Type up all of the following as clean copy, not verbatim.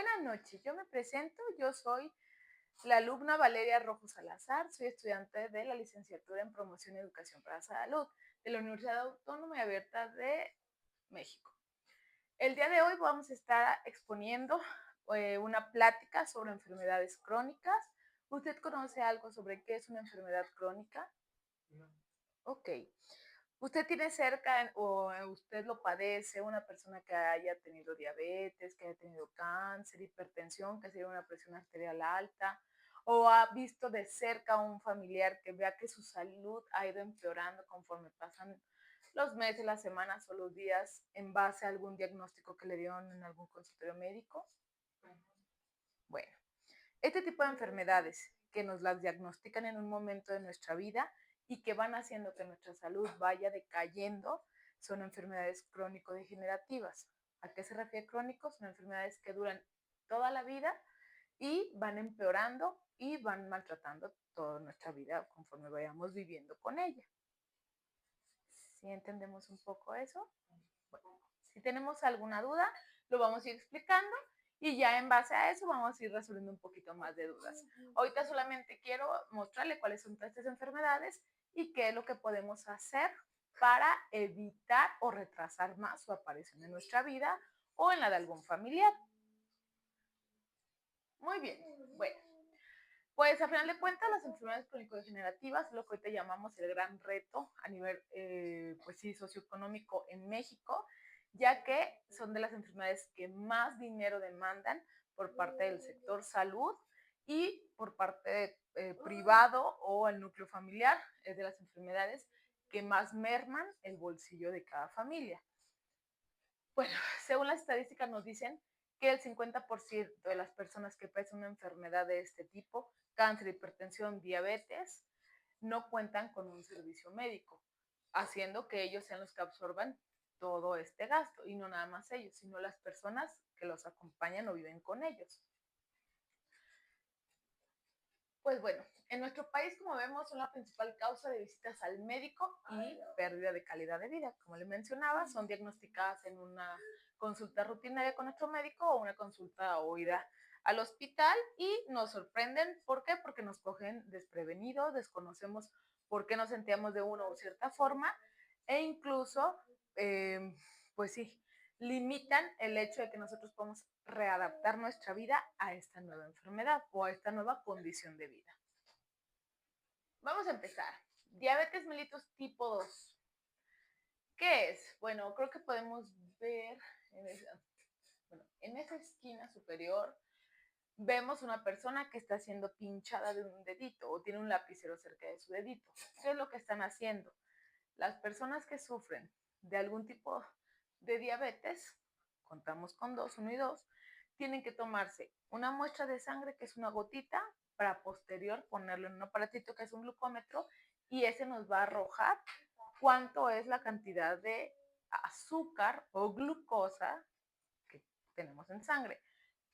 Buenas noches, yo me presento, yo soy la alumna Valeria Rojo Salazar, soy estudiante de la licenciatura en Promoción y Educación para la Salud de la Universidad Autónoma y Abierta de México. El día de hoy vamos a estar exponiendo una plática sobre enfermedades crónicas. ¿Usted conoce algo sobre qué es una enfermedad crónica? Ok. ¿Usted tiene cerca o usted lo padece, una persona que haya tenido diabetes, que haya tenido cáncer, hipertensión, que sería una presión arterial alta, o ha visto de cerca a un familiar que vea que su salud ha ido empeorando conforme pasan los meses, las semanas o los días en base a algún diagnóstico que le dieron en algún consultorio médico? Bueno, este tipo de enfermedades que nos las diagnostican en un momento de nuestra vida y que van haciendo que nuestra salud vaya decayendo son enfermedades crónico-degenerativas. ¿A qué se refiere crónicos? Son enfermedades que duran toda la vida y van empeorando y van maltratando toda nuestra vida conforme vayamos viviendo con ella. ¿Sí entendemos un poco eso? Bueno, si tenemos alguna duda, lo vamos a ir explicando y ya en base a eso vamos a ir resolviendo un poquito más de dudas. Ahorita solamente quiero mostrarle cuáles son todas estas enfermedades y qué es lo que podemos hacer para evitar o retrasar más su aparición en nuestra vida o en la de algún familiar. Muy bien, bueno. Pues a final de cuentas, las enfermedades crónico-degenerativas es lo que ahorita llamamos el gran reto a nivel pues sí, socioeconómico en México, ya que son de las enfermedades que más dinero demandan por parte del sector salud y por parte privado o el núcleo familiar. Es de las enfermedades que más merman el bolsillo de cada familia. Bueno, según las estadísticas nos dicen que el 50% de las personas que padecen una enfermedad de este tipo, cáncer, hipertensión, diabetes, no cuentan con un servicio médico, haciendo que ellos sean los que absorban todo este gasto, y no nada más ellos, sino las personas que los acompañan o viven con ellos. Pues bueno, en nuestro país, como vemos, son la principal causa de visitas al médico y pérdida de calidad de vida. Como les mencionaba, son diagnosticadas en una consulta rutinaria con nuestro médico o una consulta o ida al hospital y nos sorprenden. ¿Por qué? Porque nos cogen desprevenidos, desconocemos por qué nos sentíamos de una u cierta forma e incluso, pues sí, limitan el hecho de que nosotros podamos readaptar nuestra vida a esta nueva enfermedad o a esta nueva condición de vida. Vamos a empezar. Diabetes mellitus tipo 2. ¿Qué es? Bueno, creo que podemos ver en esa esquina superior, vemos una persona que está siendo pinchada de un dedito o tiene un lapicero cerca de su dedito. ¿Qué es lo que están haciendo? Las personas que sufren de algún tipo de diabetes, contamos con dos, 1 y 2, tienen que tomarse una muestra de sangre, que es una gotita, para posterior ponerlo en un aparatito que es un glucómetro y ese nos va a arrojar cuánto es la cantidad de azúcar o glucosa que tenemos en sangre.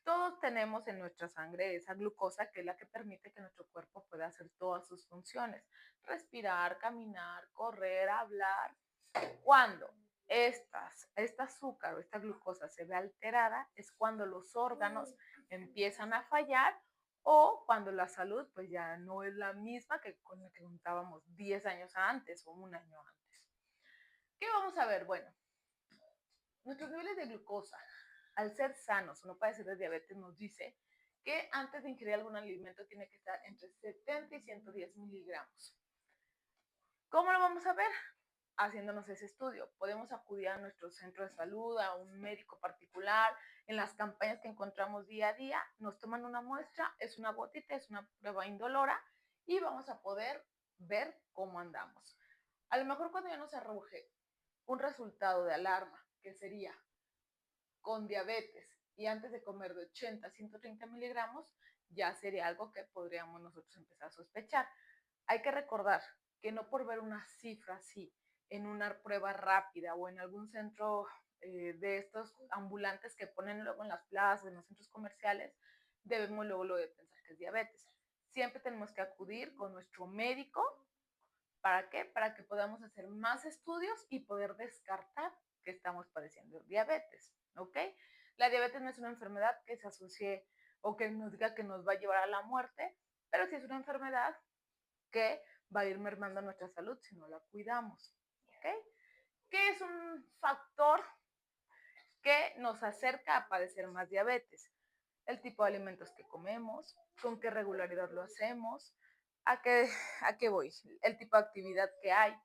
Todos tenemos en nuestra sangre esa glucosa que es la que permite que nuestro cuerpo pueda hacer todas sus funciones. Respirar, caminar, correr, hablar. Cuando esta azúcar o esta glucosa se ve alterada es cuando los órganos empiezan a fallar o cuando la salud pues ya no es la misma que con la que contábamos 10 años antes o un año antes. ¿Qué vamos a ver? Bueno, nuestros niveles de glucosa, al ser sanos o no padecer de diabetes, nos dice que antes de ingerir algún alimento tiene que estar entre 70 y 110 miligramos. ¿Cómo lo vamos a ver? Haciéndonos ese estudio. Podemos acudir a nuestro centro de salud, a un médico particular, en las campañas que encontramos día a día, nos toman una muestra, es una gotita, es una prueba indolora y vamos a poder ver cómo andamos. A lo mejor cuando ya nos arroje un resultado de alarma, que sería con diabetes y antes de comer de 80 a 130 miligramos, ya sería algo que podríamos nosotros empezar a sospechar. Hay que recordar que no por ver una cifra así en una prueba rápida o en algún centro de estos ambulantes que ponen luego en las plazas, en los centros comerciales, debemos luego de pensar que es diabetes. Siempre tenemos que acudir con nuestro médico. ¿Para qué? Para que podamos hacer más estudios y poder descartar que estamos padeciendo diabetes, ¿ok? La diabetes no es una enfermedad que se asocie o que nos diga que nos va a llevar a la muerte, pero sí es una enfermedad que va a ir mermando nuestra salud si no la cuidamos. ¿Okay? ¿Qué es un factor que nos acerca a padecer más diabetes? El tipo de alimentos que comemos, con qué regularidad lo hacemos, a qué voy, el tipo de actividad que hay.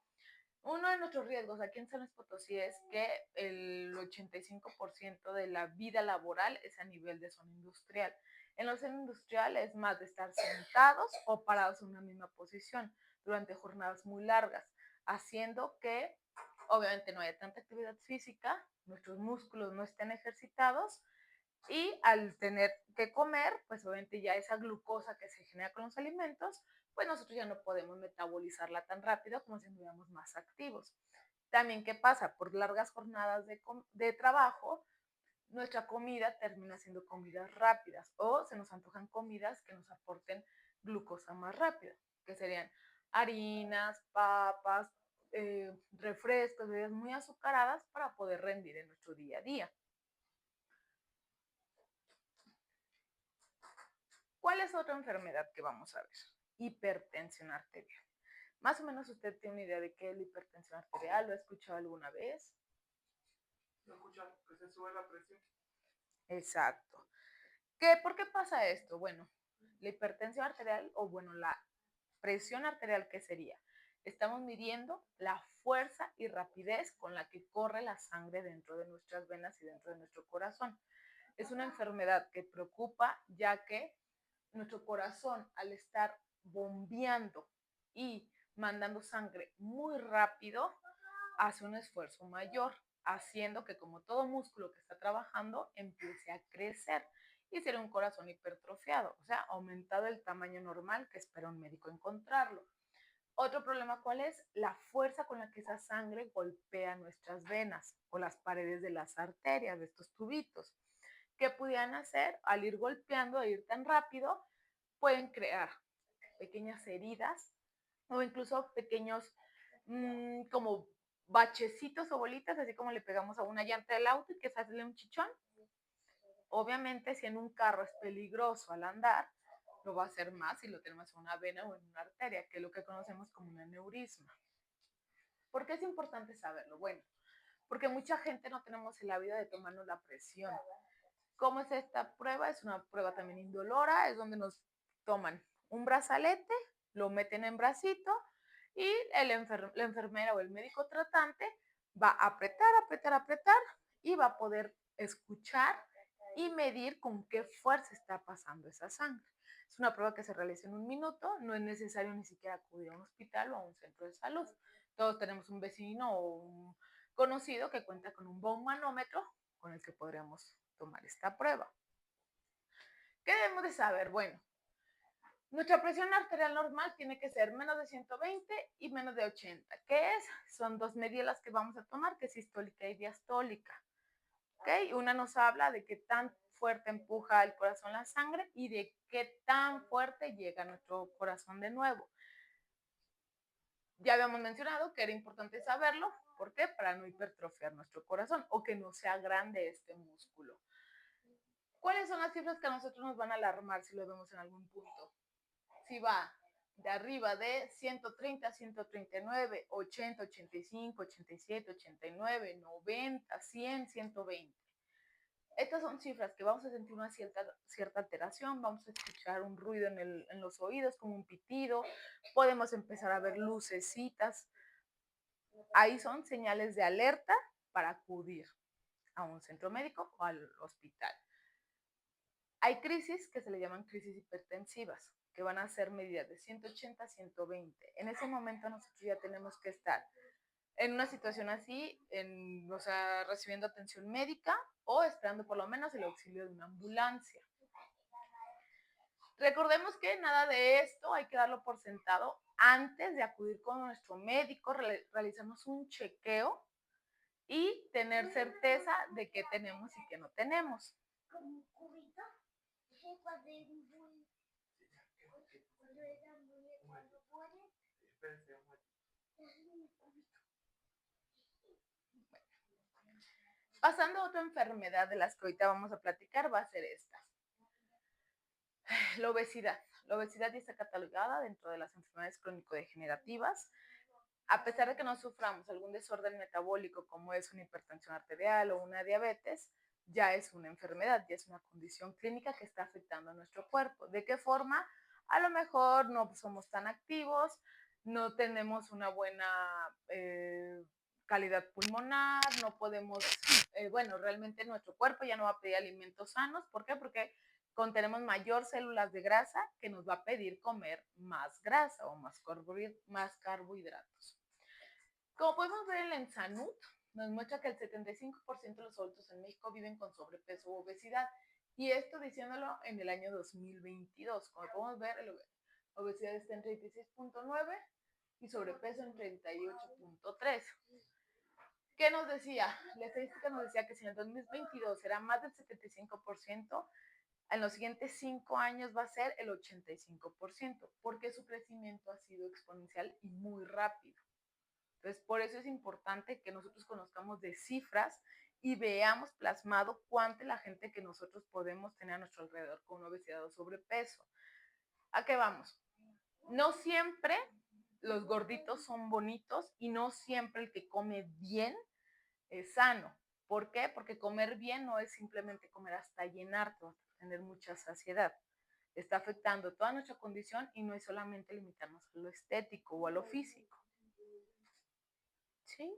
Uno de nuestros riesgos aquí en San Luis Potosí es que el 85% de la vida laboral es a nivel de zona industrial. En la zona industrial es más de estar sentados o parados en una misma posición durante jornadas muy largas, haciendo que obviamente no haya tanta actividad física, nuestros músculos no estén ejercitados y al tener que comer, pues obviamente ya esa glucosa que se genera con los alimentos, pues nosotros ya no podemos metabolizarla tan rápido como si estuviéramos más activos. También, ¿qué pasa? Por largas jornadas de trabajo, nuestra comida termina siendo comidas rápidas o se nos antojan comidas que nos aporten glucosa más rápido, que serían harinas, papas, refrescos, bebidas muy azucaradas para poder rendir en nuestro día a día. ¿Cuál es otra enfermedad que vamos a ver? Hipertensión arterial. Más o menos usted tiene una idea de qué es la hipertensión arterial, ¿lo ha escuchado alguna vez? No escuchar que se sube la presión. Exacto. ¿Por qué pasa esto? Bueno, la hipertensión arterial, o bueno, la presión arterial, ¿qué sería? Estamos midiendo la fuerza y rapidez con la que corre la sangre dentro de nuestras venas y dentro de nuestro corazón. Es una enfermedad que preocupa, ya que nuestro corazón, al estar bombeando y mandando sangre muy rápido, hace un esfuerzo mayor, haciendo que, como todo músculo que está trabajando, empiece a crecer y será un corazón hipertrofiado, o sea, aumentado el tamaño normal que espera un médico encontrarlo. Otro problema, ¿cuál es? La fuerza con la que esa sangre golpea nuestras venas o las paredes de las arterias, de estos tubitos. ¿Qué pudieran hacer? Al ir golpeando, e ir tan rápido, pueden crear pequeñas heridas o incluso pequeños como bachecitos o bolitas, así como le pegamos a una llanta del auto y que sale un chichón. Obviamente, si en un carro es peligroso al andar, lo va a hacer más si lo tenemos en una vena o en una arteria, que es lo que conocemos como un aneurisma. ¿Por qué es importante saberlo? Bueno, porque mucha gente no tenemos el hábito de tomarnos la presión. ¿Cómo es esta prueba? Es una prueba también indolora, es donde nos toman un brazalete, lo meten en bracito y la enfermera o el médico tratante va a apretar, apretar, apretar y va a poder escuchar y medir con qué fuerza está pasando esa sangre. Es una prueba que se realiza en un minuto, no es necesario ni siquiera acudir a un hospital o a un centro de salud. Todos tenemos un vecino o un conocido que cuenta con un buen manómetro con el que podríamos tomar esta prueba. ¿Qué debemos de saber? Bueno, nuestra presión arterial normal tiene que ser menos de 120 y menos de 80. ¿Qué es? Son dos medidas las que vamos a tomar, que es sistólica y diastólica. ¿Okay? Una nos habla de qué tan fuerte empuja el corazón la sangre y de qué tan fuerte llega a nuestro corazón de nuevo. Ya habíamos mencionado que era importante saberlo. ¿Por qué? Para no hipertrofiar nuestro corazón o que no sea grande este músculo. ¿Cuáles son las cifras que a nosotros nos van a alarmar si lo vemos en algún punto? Si va de arriba de 130, 139, 80, 85, 87, 89, 90, 100, 120. Estas son cifras que vamos a sentir una cierta alteración, vamos a escuchar un ruido en los oídos, como un pitido, podemos empezar a ver lucecitas. Ahí son señales de alerta para acudir a un centro médico o al hospital. Hay crisis que se le llaman crisis hipertensivas, que van a ser medidas de 180 a 120. En ese momento nosotros ya tenemos que estar en una situación así, o sea, recibiendo atención médica o esperando por lo menos el auxilio de una ambulancia. Recordemos que nada de esto hay que darlo por sentado antes de acudir con nuestro médico, realizarnos un chequeo y tener certeza de qué tenemos y qué no tenemos. Pasando a otra enfermedad de las que ahorita vamos a platicar, va a ser esta. La obesidad. La obesidad ya está catalogada dentro de las enfermedades crónico-degenerativas. A pesar de que no suframos algún desorden metabólico como es una hipertensión arterial o una diabetes, ya es una enfermedad, ya es una condición clínica que está afectando a nuestro cuerpo. ¿De qué forma? A lo mejor no somos tan activos, no tenemos una buena calidad pulmonar, no podemos, bueno, realmente nuestro cuerpo ya no va a pedir alimentos sanos. ¿Por qué? Porque contenemos mayor células de grasa que nos va a pedir comer más grasa o más carbohidratos. Como podemos ver en la ENSANUD, nos muestra que el 75% de los adultos en México viven con sobrepeso u obesidad. Y esto diciéndolo en el año 2022. Como podemos ver, la obesidad está en 36.9 y sobrepeso en 38.3. ¿Qué nos decía? La estadística nos decía que si en el 2022 era más del 75%, en los siguientes 5 años va a ser el 85%, porque su crecimiento ha sido exponencial y muy rápido. Entonces, por eso es importante que nosotros conozcamos de cifras y veamos plasmado cuánta es la gente que nosotros podemos tener a nuestro alrededor con obesidad o sobrepeso. ¿A qué vamos? No siempre los gorditos son bonitos y no siempre el que come bien es sano. ¿Por qué? Porque comer bien no es simplemente comer hasta llenarte, tener mucha saciedad. Está afectando toda nuestra condición y no es solamente limitarnos a lo estético o a lo físico. ¿Sí?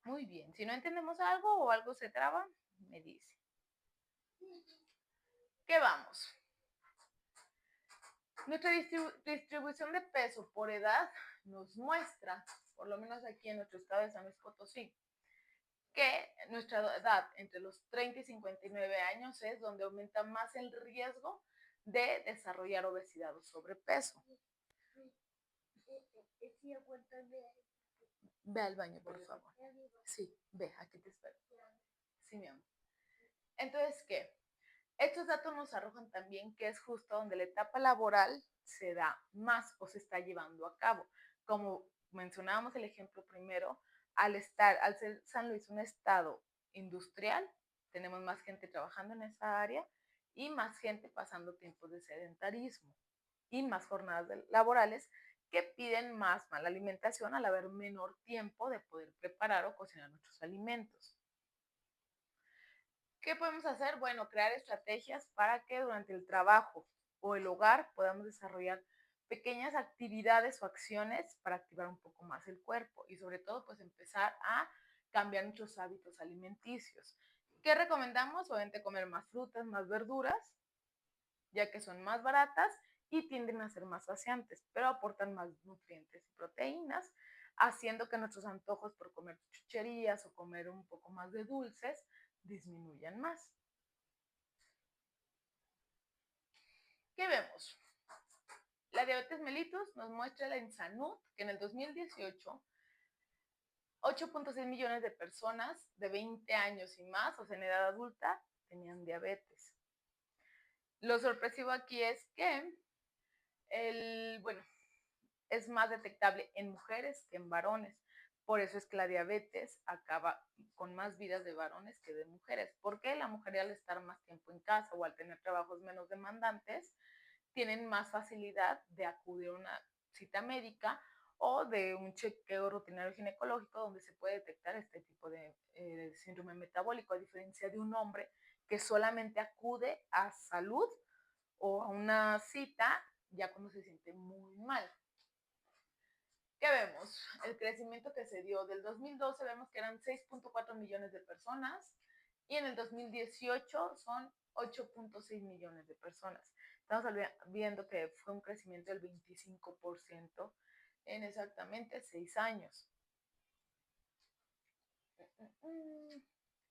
Muy bien. Si no entendemos algo o algo se traba, me dice. ¿Qué vamos? Nuestra distribución de peso por edad nos muestra, por lo menos aquí en nuestro estado de San Luis Potosí, que nuestra edad entre los 30 y 59 años es donde aumenta más el riesgo de desarrollar obesidad o sobrepeso. Ve al baño, por favor. Sí, ve, aquí te espero. Sí, mi amor. Entonces, ¿qué? Estos datos nos arrojan también que es justo donde la etapa laboral se da más o se está llevando a cabo. Como mencionábamos el ejemplo primero, al ser San Luis un estado industrial, tenemos más gente trabajando en esa área y más gente pasando tiempos de sedentarismo y más jornadas laborales que piden más mala alimentación al haber menor tiempo de poder preparar o cocinar nuestros alimentos. ¿Qué podemos hacer? Bueno, crear estrategias para que durante el trabajo o el hogar podamos desarrollar pequeñas actividades o acciones para activar un poco más el cuerpo y sobre todo pues empezar a cambiar nuestros hábitos alimenticios. ¿Qué recomendamos? Obviamente comer más frutas, más verduras, ya que son más baratas y tienden a ser más saciantes, pero aportan más nutrientes y proteínas, haciendo que nuestros antojos por comer chucherías o comer un poco más de dulces disminuyan más. ¿Qué vemos? La diabetes mellitus nos muestra la ENSANUD que en el 2018 8.6 millones de personas de 20 años y más, o sea, en edad adulta, tenían diabetes. Lo sorpresivo aquí es que es más detectable en mujeres que en varones. Por eso es que la diabetes acaba con más vidas de varones que de mujeres. Porque la mujer al estar más tiempo en casa o al tener trabajos menos demandantes, tienen más facilidad de acudir a una cita médica o de un chequeo rutinario ginecológico donde se puede detectar este tipo de síndrome metabólico, a diferencia de un hombre que solamente acude a salud o a una cita ya cuando se siente muy mal. ¿Qué vemos? El crecimiento que se dio del 2012 vemos que eran 6.4 millones de personas y en el 2018 son 8.6 millones de personas. Estamos viendo que fue un crecimiento del 25% en exactamente 6 años.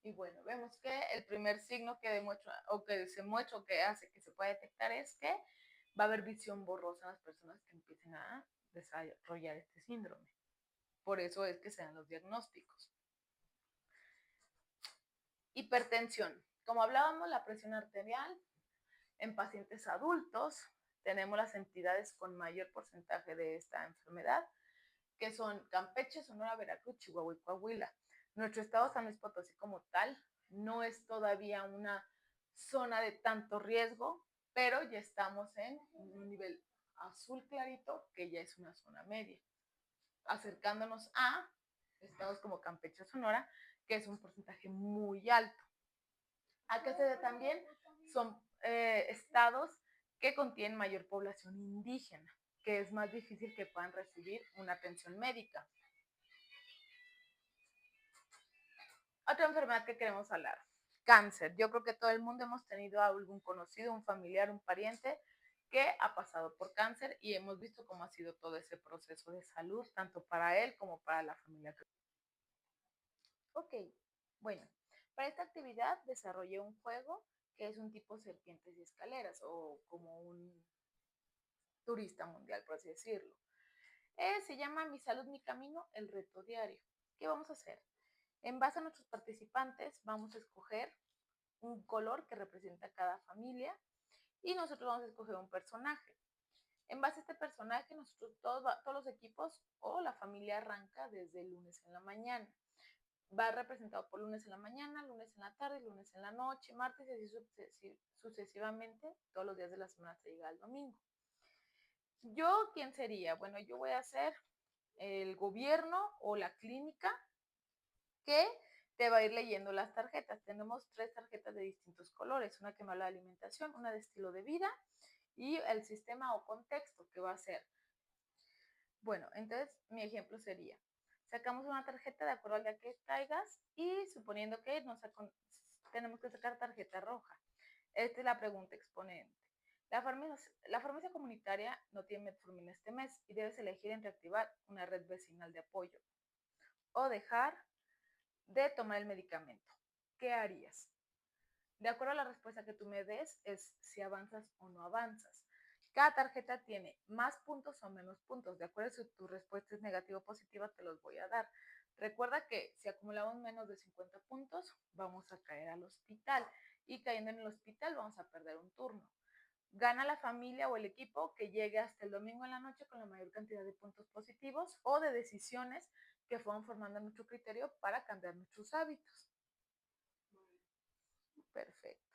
Y bueno, vemos que el primer signo que demuestra o que se muestra o que hace que se pueda detectar es que va a haber visión borrosa en las personas que empiecen a desarrollar este síndrome. Por eso es que se dan los diagnósticos. Hipertensión. Como hablábamos, la presión arterial en pacientes adultos, tenemos las entidades con mayor porcentaje de esta enfermedad que son Campeche, Sonora, Veracruz, Chihuahua y Coahuila. Nuestro estado San Luis Potosí como tal no es todavía una zona de tanto riesgo, pero ya estamos en un nivel azul clarito, que ya es una zona media, acercándonos a estados como Campeche, Sonora, que es un porcentaje muy alto. ¿A qué se debe también? Son estados que contienen mayor población indígena, que es más difícil que puedan recibir una atención médica. Otra enfermedad que queremos hablar, cáncer. Yo creo que todo el mundo hemos tenido a algún conocido, un familiar, un pariente que ha pasado por cáncer y hemos visto cómo ha sido todo ese proceso de salud, tanto para él como para la familia. Ok, bueno, para esta actividad desarrollé un juego que es un tipo serpientes y escaleras o como un turista mundial, por así decirlo. Se llama Mi salud, mi camino, el reto diario. ¿Qué vamos a hacer? En base a nuestros participantes vamos a escoger un color que representa a cada familia y nosotros vamos a escoger un personaje. En base a este personaje, nosotros todos los equipos o la familia arranca desde el lunes en la mañana. Va representado por lunes en la mañana, lunes en la tarde, lunes en la noche, martes y así sucesivamente todos los días de la semana hasta llegar al domingo. ¿Yo quién sería? Bueno, yo voy a ser el gobierno o la clínica que te va a ir leyendo las tarjetas. Tenemos 3 tarjetas de distintos colores, una que me habla de alimentación, una de estilo de vida y el sistema o contexto que va a ser. Bueno, entonces mi ejemplo sería, sacamos una tarjeta de acuerdo al día que caigas y suponiendo que tenemos que sacar tarjeta roja. Esta es la pregunta exponente. La farmacia comunitaria no tiene metformina este mes y debes elegir entre activar una red vecinal de apoyo o dejar de tomar el medicamento. ¿Qué harías? De acuerdo a la respuesta que tú me des, es si avanzas o no avanzas. Cada tarjeta tiene más puntos o menos puntos. De acuerdo a si tu respuesta es negativa o positiva, te los voy a dar. Recuerda que si acumulamos menos de 50 puntos, vamos a caer al hospital. Y cayendo en el hospital, vamos a perder un turno. Gana la familia o el equipo que llegue hasta el domingo en la noche con la mayor cantidad de puntos positivos o de decisiones que fueron formando nuestro criterio para cambiar nuestros hábitos. Perfecto.